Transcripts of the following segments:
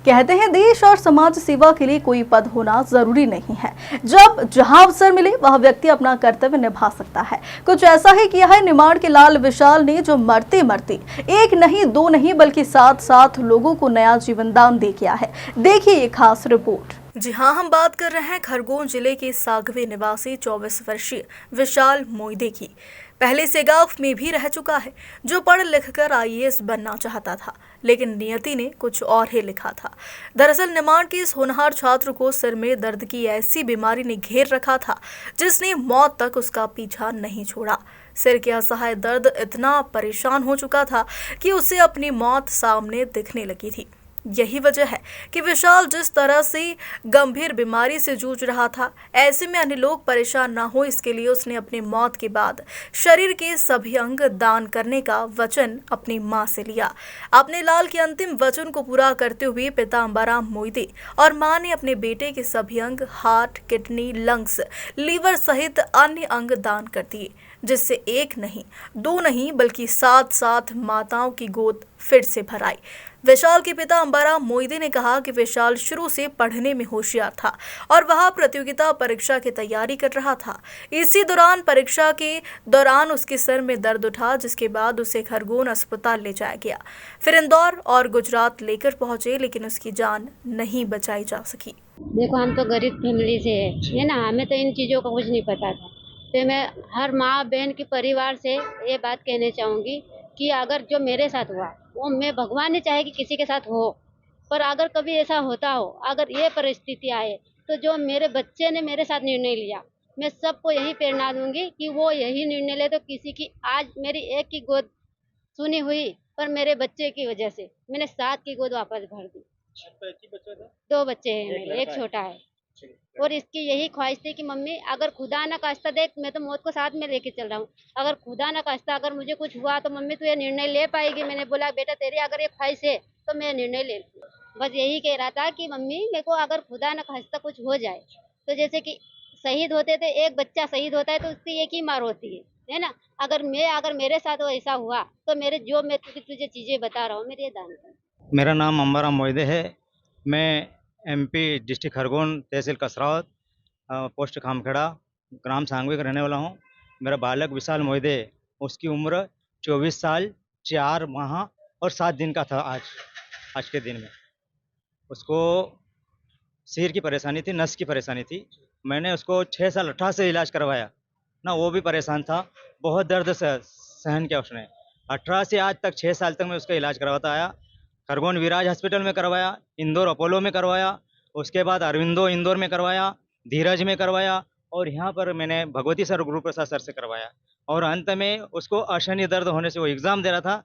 कहते हैं देश और समाज सेवा के लिए कोई पद होना जरूरी नहीं है। जब जहां अवसर मिले वह व्यक्ति अपना कर्तव्य निभा सकता है। कुछ ऐसा ही किया है निमाड़ के लाल विशाल ने, जो मरते मरते एक नहीं दो नहीं बल्कि 7 लोगों को नया जीवन दान दे गया है। देखिए ये खास रिपोर्ट। जी हाँ, हम बात कर रहे हैं खरगोन जिले के सागवे निवासी 24 वर्षीय विशाल मोइदे की। पहले से गांव में भी रह चुका है, जो पढ़ लिखकर आईएएस बनना चाहता था, लेकिन नियति ने कुछ और ही लिखा था। दरअसल निमाड़ के इस होनहार छात्र को सिर में दर्द की ऐसी बीमारी ने घेर रखा था जिसने मौत तक उसका पीछा नहीं छोड़ा। सिर के असहाय दर्द इतना परेशान हो चुका था कि उसे अपनी मौत सामने दिखने लगी थी। यही वजह है कि विशाल जिस तरह से गंभीर बीमारी से जूझ रहा था, ऐसे में अन्य लोग परेशान ना हो, इसके लिए उसने अपनी मौत के बाद शरीर के सभी अंग दान करने का वचन अपनी मां से लिया। अपने लाल के अंतिम वचन को पूरा करते हुए पिता अंबाराम मोइदे और मां ने अपने बेटे के सभी अंग, हार्ट, किडनी, लंग्स, लीवर सहित अन्य अंग दान कर दिए, जिससे एक नहीं दो नहीं बल्कि 7 माताओं की गोद फिर से भर आई। विशाल के पिता अंबाराम मोइदे ने कहा कि विशाल शुरू से पढ़ने में होशियार था और वह प्रतियोगिता परीक्षा की तैयारी कर रहा था। इसी दौरान परीक्षा के दौरान उसके सर में दर्द उठा, जिसके बाद उसे खरगोन अस्पताल ले जाया गया। फिर इंदौर और गुजरात लेकर पहुंचे, लेकिन उसकी जान नहीं बचाई जा सकी। देखो, हम तो गरीब फैमिली से है ना, हमें तो इन चीज़ों का कुछ नहीं पता था। तो मैं हर माँ बहन के परिवार से ये बात कहना चाहूँगी कि अगर जो मेरे साथ हुआ वो मैं भगवान ने चाहे कि किसी के साथ हो, पर अगर कभी ऐसा होता हो, अगर ये परिस्थिति आए, तो जो मेरे बच्चे ने मेरे साथ निर्णय लिया, मैं सबको यही प्रेरणा दूंगी कि वो यही निर्णय ले। तो किसी की आज मेरी एक की गोद सुनी हुई, पर मेरे बच्चे की वजह से मैंने 7 की गोद वापस भर दी। 2 बच्चे हैं मेरे, एक छोटा है। और इसकी यही ख्वाहिश थी कि मम्मी, अगर खुदा न खास्ता, देख मैं तो मौत को साथ में लेके चल रहा हूँ, अगर खुदा न खास्ता अगर मुझे कुछ हुआ तो मम्मी तू ये निर्णय ले पाएगी। मैंने बोला बेटा तेरी अगर ये ख्वाहिश है तो मैं निर्णय ले लूँ। बस यही कह रहा था कि मम्मी मेरे को अगर खुदा न खास्ता कुछ हो जाए, तो जैसे कि शहीद होते थे, एक बच्चा शहीद होता है तो उसकी एक ही मार होती है ना। अगर मेरे साथ ऐसा हुआ तो मेरे जो मैं तुझे चीजें बता रहा हूँ मेरे ये दान कर। मेरा नाम अंबाराम मोइदे है। मैं एमपी डिस्ट्रिक्ट खरगोन, तहसील कसरावत, पोस्ट खामखेड़ा, ग्राम सांगवी का रहने वाला हूँ। मेरा बालक विशाल मोइदे, उसकी उम्र 24 साल 4 माह और 7 दिन का था। आज के दिन में उसको सिर की परेशानी थी, नस की परेशानी थी। मैंने उसको 6 साल 18 से इलाज करवाया ना, वो भी परेशान था, बहुत दर्द से सहन किया उसने। 18 से आज तक 6 साल तक मैं उसका इलाज करवाता आया। खरगोन विराज हॉस्पिटल में करवाया, इंदौर अपोलो में करवाया, उसके बाद अरविंदो इंदौर में करवाया, धीरज में करवाया, और यहाँ पर मैंने भगवती सर, गुरु प्रसाद सर से करवाया। और अंत में उसको असहनीय दर्द होने से वो एग्ज़ाम दे रहा था,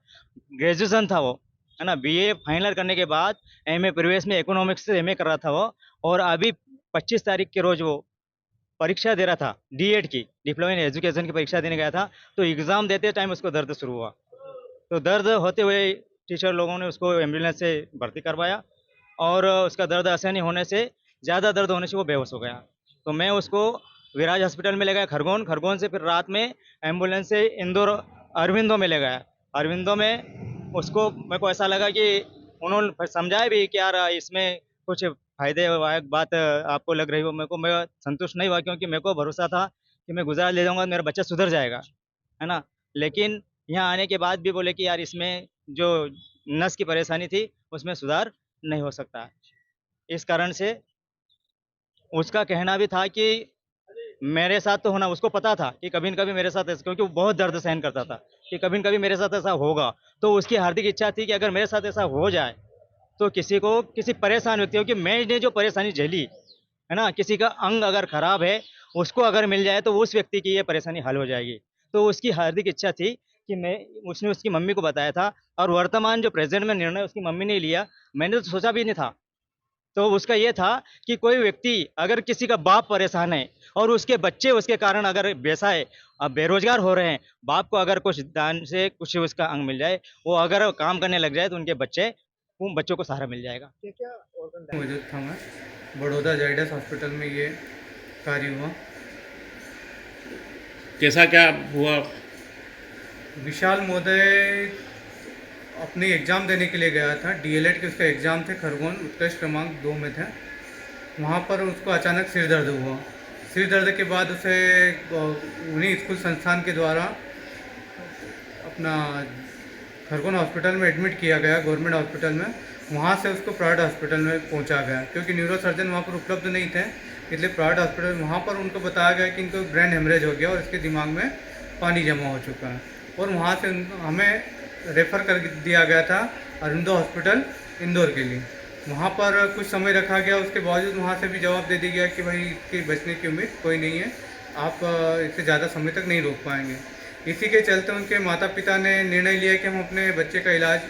ग्रेजुएशन था वो, है ना, बीए फाइनल करने के बाद एमए प्रवेश में इकोनॉमिक्स से एमए कर रहा था वो। और अभी 25 तारीख के रोज वो परीक्षा दे रहा था, डीएड की, डिप्लोमा इन एजुकेशन की परीक्षा देने गया था। तो एग्ज़ाम देते टाइम उसको दर्द शुरू हुआ। तो दर्द होते हुए टीचर लोगों ने उसको एम्बुलेंस से भर्ती करवाया, और उसका दर्द असहनीय होने से, ज़्यादा दर्द होने से वो बेहोश हो गया। तो मैं उसको विराज हॉस्पिटल में ले गया खरगोन से फिर रात में एम्बुलेंस से इंदौर अरविंदो में ले गया। अरविंदो में उसको, मेरे को ऐसा लगा कि उन्होंने समझाया भी कि यार इसमें कुछ फ़ायदे वायक बात आपको लग रही हो। मैं संतुष्ट नहीं हुआ, क्योंकि मेरे को भरोसा था कि मैं गुजरात ले जाऊँगा, मेरा बच्चा सुधर जाएगा, है ना। लेकिन यहाँ आने के बाद भी बोले कि यार इसमें जो नस की परेशानी थी उसमें सुधार नहीं हो सकता। इस कारण से उसका कहना भी था कि मेरे साथ तो होना, उसको पता था कि कभी न कभी मेरे साथ क्योंकि वो बहुत दर्द सहन करता था, कि कभी न कभी मेरे साथ ऐसा होगा। तो उसकी हार्दिक इच्छा थी कि अगर मेरे साथ ऐसा हो जाए तो किसी परेशान व्यक्ति हो, कि मैंने जो परेशानी झेली है ना, किसी का अंग अगर खराब है उसको अगर मिल जाए तो उस व्यक्ति की ये परेशानी हल हो जाएगी। तो उसकी हार्दिक इच्छा थी कि उसने उसकी मम्मी को बताया था, और वर्तमान जो प्रेजेंट में निर्णय उसकी मम्मी ने लिया, मैंने तो सोचा भी नहीं था। तो उसका ये था कि कोई व्यक्ति अगर किसी का बाप परेशान है और उसके बच्चे उसके कारण अगर बेसाए, अब बेरोजगार हो रहे हैं, बाप को अगर कुछ दान से कुछ उसका अंग मिल जाए, वो अगर काम करने लग जाए, तो उन बच्चों को सहारा मिल जाएगा। मौजूद था मैं बड़ौदा जाइडस हॉस्पिटल में, ये कार्य हुआ। कैसा क्या हुआ? विशाल मोदय अपनी एग्ज़ाम देने के लिए गया था। डीएलएड के उसका एग्ज़ाम थे, खरगोन उत्कृष्ट क्रमांक 2 में थे। वहाँ पर उसको अचानक सिर दर्द हुआ। सिर दर्द के बाद उसे उन्हीं स्कूल संस्थान के द्वारा अपना खरगोन हॉस्पिटल में एडमिट किया गया, गवर्नमेंट हॉस्पिटल में। वहाँ से उसको प्राइवेट हॉस्पिटल में पहुँचा गया, क्योंकि न्यूरो सर्जन वहाँ पर उपलब्ध नहीं थे, इसलिए प्राइवेट हॉस्पिटल वहाँ पर उनको बताया गया कि इनको ब्रेन हेमरेज हो गया और इसके दिमाग में पानी जमा हो चुका है। और वहाँ से हमें रेफ़र कर दिया गया था अरुंधो हॉस्पिटल इंदौर के लिए। वहाँ पर कुछ समय रखा गया, उसके बावजूद वहाँ से भी जवाब दे दिया गया कि भाई इसके बचने की उम्मीद कोई नहीं है, आप इसे ज़्यादा समय तक नहीं रोक पाएंगे। इसी के चलते उनके माता पिता ने निर्णय लिया कि हम अपने बच्चे का इलाज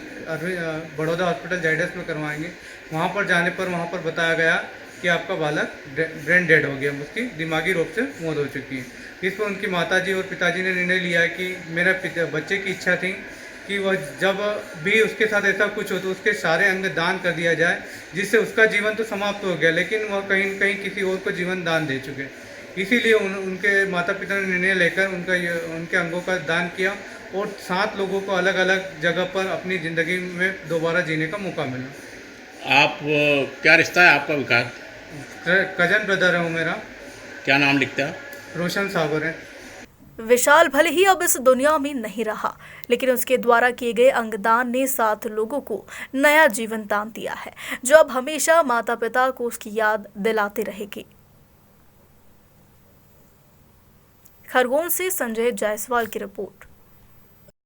बड़ौदा हॉस्पिटल जाइडस में करवाएंगे। वहाँ पर जाने पर वहाँ पर बताया गया कि आपका बालक ब्रेन डेड हो गया, उसकी दिमागी रूप से मौत हो चुकी है। इस पर उनकी माताजी और पिताजी ने निर्णय लिया कि मेरा बच्चे की इच्छा थी कि वह जब भी उसके साथ ऐसा कुछ हो तो उसके सारे अंग दान कर दिया जाए, जिससे उसका जीवन तो समाप्त हो गया, लेकिन वह कहीं न कहीं किसी और को जीवन दान दे चुके। इसीलिए उनके माता पिता ने निर्णय लेकर उनके अंगों का दान किया और 7 लोगों को अलग अलग जगह पर अपनी ज़िंदगी में दोबारा जीने का मौका मिला। आप क्या रिश्ता है आपका विकास? कजन ब्रदर है वो मेरा। क्या नाम लिखता है? रोशन सागर है। विशाल भले ही अब इस दुनिया में नहीं रहा, लेकिन उसके द्वारा किए गए अंगदान ने 7 लोगों को नया जीवन दान दिया है, जो अब हमेशा माता पिता को उसकी याद दिलाते रहेगी। खरगोन से संजय जायसवाल की रिपोर्ट।